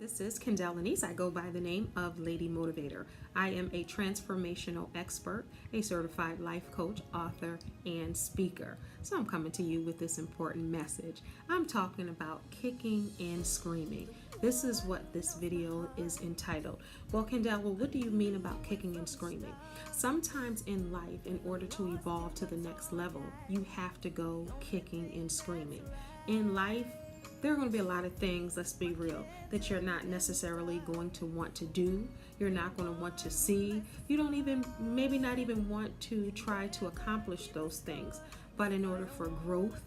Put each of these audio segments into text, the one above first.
This is Kendell Lenice. I go by the name of Lady Motivator. I am a transformational expert, a certified life coach, author, and speaker. So I'm coming to you with this important message. I'm talking about kicking and screaming. This is what this video is entitled. Well, Kendell, what do you mean about kicking and screaming? Sometimes in life, in order to evolve to the next level, you have to go kicking and screaming. In life, there are going to be a lot of things, let's be real, that you're not necessarily going to want to do. You're not going to want to see. You don't even, maybe not even want to try to accomplish those things. But in order for growth,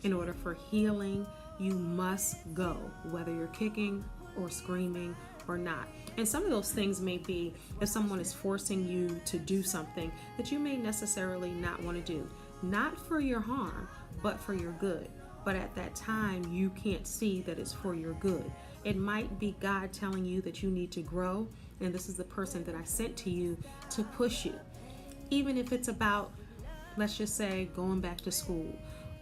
in order for healing, you must go, whether you're kicking or screaming or not. And some of those things may be if someone is forcing you to do something that you may necessarily not want to do, not for your harm, but for your good. But at that time, you can't see that it's for your good. It might be God telling you that you need to grow, and this is the person that I sent to you to push you. Even if it's about, let's just say, going back to school,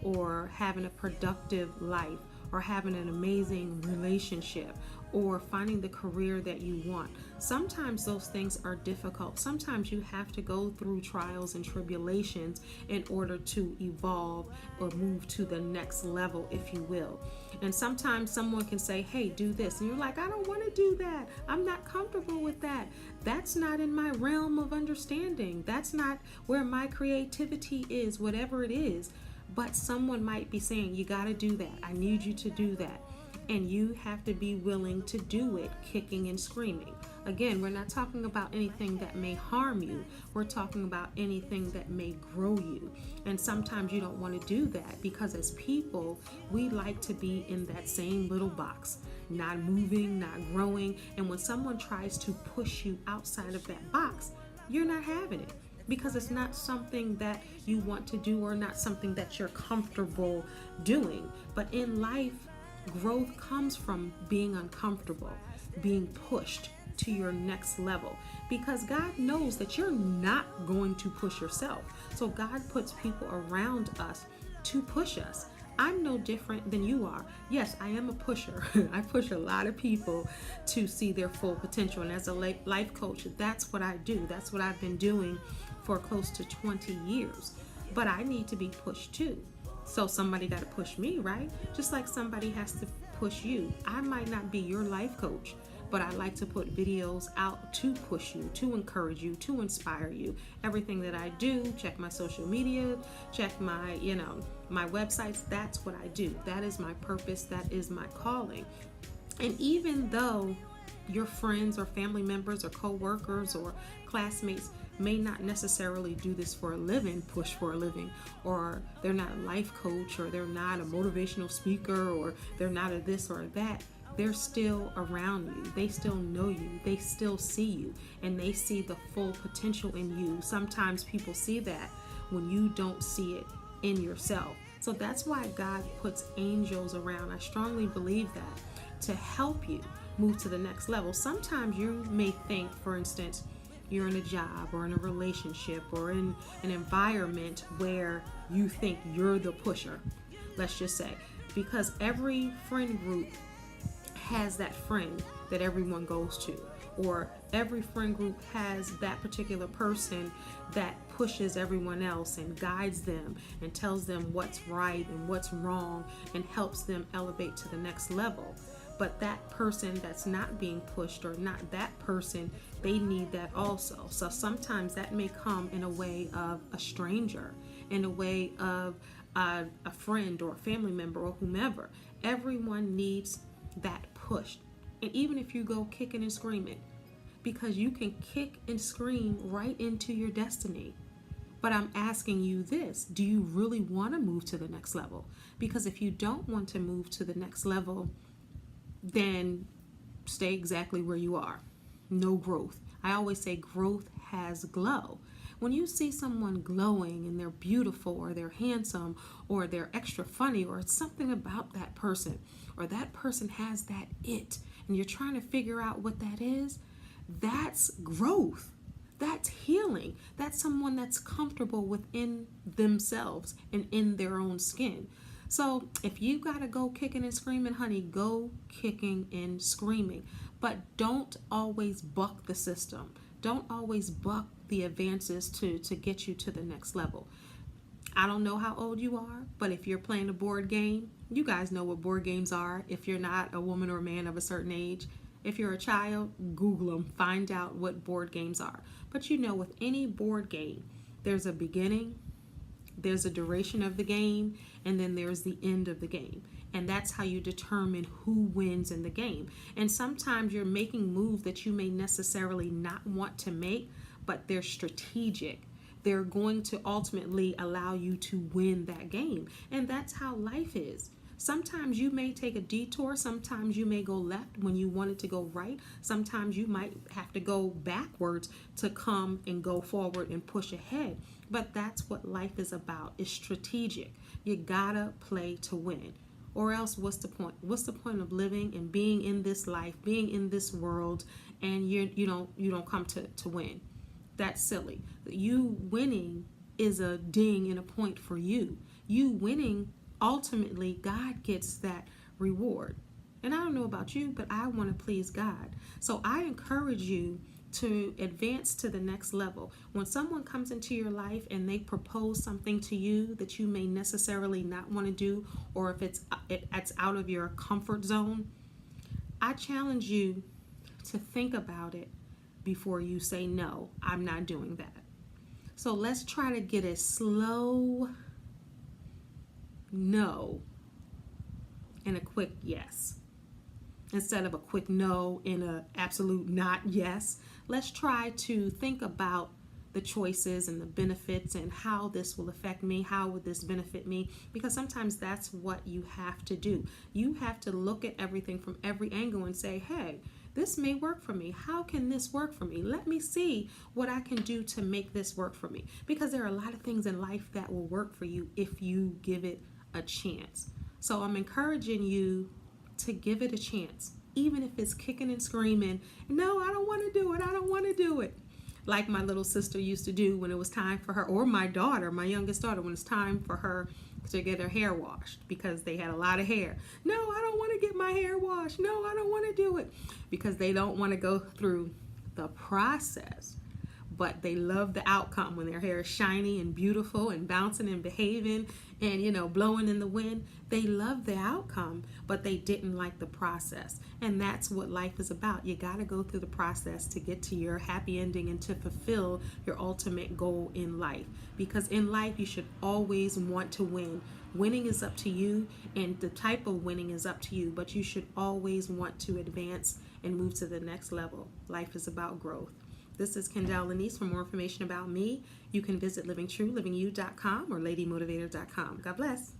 or having a productive life, or having an amazing relationship, or finding the career that you want. Sometimes those things are difficult. Sometimes you have to go through trials and tribulations in order to evolve or move to the next level, if you will. And sometimes someone can say, hey, do this. And you're like, I don't want to do that. I'm not comfortable with that. That's not in my realm of understanding. That's not where my creativity is, whatever it is. But someone might be saying, you got to do that. I need you to do that. And you have to be willing to do it, kicking and screaming. Again, we're not talking about anything that may harm you. We're talking about anything that may grow you. And sometimes you don't want to do that because as people, we like to be in that same little box, not moving, not growing. And when someone tries to push you outside of that box, you're not having it, because it's not something that you want to do or not something that you're comfortable doing. But in life, growth comes from being uncomfortable, being pushed to your next level, because God knows that you're not going to push yourself. So God puts people around us to push us. I'm no different than you are. Yes, I am a pusher. I push a lot of people to see their full potential. And as a life coach, that's what I do. That's what I've been doing for close to 20 years. But I need to be pushed too. So somebody got to push me, right? Just like somebody has to push you. I might not be your life coach, but I like to put videos out to push you, to encourage you, to inspire you. Everything that I do, check my social media, check my, my websites. That's what I do. That is my purpose. That is my calling. And even though your friends or family members or co-workers or classmates may not necessarily do this for a living, push for a living, or they're not a life coach, or they're not a motivational speaker, or they're not a this or that, they're still around you. They still know you. They still see you, and they see the full potential in you. Sometimes people see that when you don't see it in yourself. So that's why God puts angels around. I strongly believe that, to help you move to the next level. Sometimes you may think, for instance, you're in a job or in a relationship or in an environment where you think you're the pusher, let's just say, because every friend group has that friend that everyone goes to, or every friend group has that particular person that pushes everyone else and guides them and tells them what's right and what's wrong and helps them elevate to the next level. But that person that's not being pushed, or not that person, they need that also. So sometimes that may come in a way of a stranger, in a way of a friend or a family member or whomever. Everyone needs that push. And even if you go kicking and screaming, because you can kick and scream right into your destiny. But I'm asking you this, do you really want to move to the next level? Because if you don't want to move to the next level, then stay exactly where you are. No growth. I always say growth has glow. When you see someone glowing and they're beautiful or they're handsome or they're extra funny or it's something about that person or that person has that it and you're trying to figure out what that is, that's growth. That's healing. That's someone that's comfortable within themselves and in their own skin. So if you got to go kicking and screaming, honey, go kicking and screaming. But don't always buck the system. Don't always buck the advances to get you to the next level. I don't know how old you are, but if you're playing a board game, you guys know what board games are. If you're not a woman or a man of a certain age, if you're a child, Google them, find out what board games are. But you know, with any board game, there's a beginning, there's a duration of the game, and then there's the end of the game. And that's how you determine who wins in the game. And sometimes you're making moves that you may necessarily not want to make, but they're strategic. They're going to ultimately allow you to win that game. And that's how life is. Sometimes you may take a detour. Sometimes you may go left when you wanted to go right. Sometimes you might have to go backwards to come and go forward and push ahead. But that's what life is about. It's strategic. You gotta play to win. Or else what's the point? What's the point of living and being in this life, being in this world, and you don't come to win? That's silly. You winning is a ding and a point for you. You winning, ultimately, God gets that reward. And I don't know about you, but I want to please God. So I encourage you to advance to the next level. When someone comes into your life and they propose something to you that you may necessarily not want to do, or if it's out of your comfort zone, I challenge you to think about it before you say, no, I'm not doing that. So let's try to get a slow no and a quick yes. Instead of a quick no and an absolute not yes, let's try to think about the choices and the benefits and how this will affect me, how would this benefit me, because sometimes that's what you have to do. You have to look at everything from every angle and say, hey, this may work for me. How can this work for me? Let me see what I can do to make this work for me, because there are a lot of things in life that will work for you if you give it a chance. So I'm encouraging you to give it a chance, even if it's kicking and screaming. No, I don't want to do it. I don't want to do it. Like my little sister used to do when it was time for her, or my daughter, my youngest daughter, when it's time for her to get her hair washed because they had a lot of hair. No, I don't want to get my hair washed. No, I don't want to do it, because they don't want to go through the process. But they love the outcome when their hair is shiny and beautiful and bouncing and behaving and, blowing in the wind. They love the outcome, but they didn't like the process. And that's what life is about. You got to go through the process to get to your happy ending and to fulfill your ultimate goal in life. Because in life, you should always want to win. Winning is up to you, and the type of winning is up to you, but you should always want to advance and move to the next level. Life is about growth. This is Kendell Lenice. For more information about me, you can visit livingtruelivingyou.com or ladymotivator.com. God bless.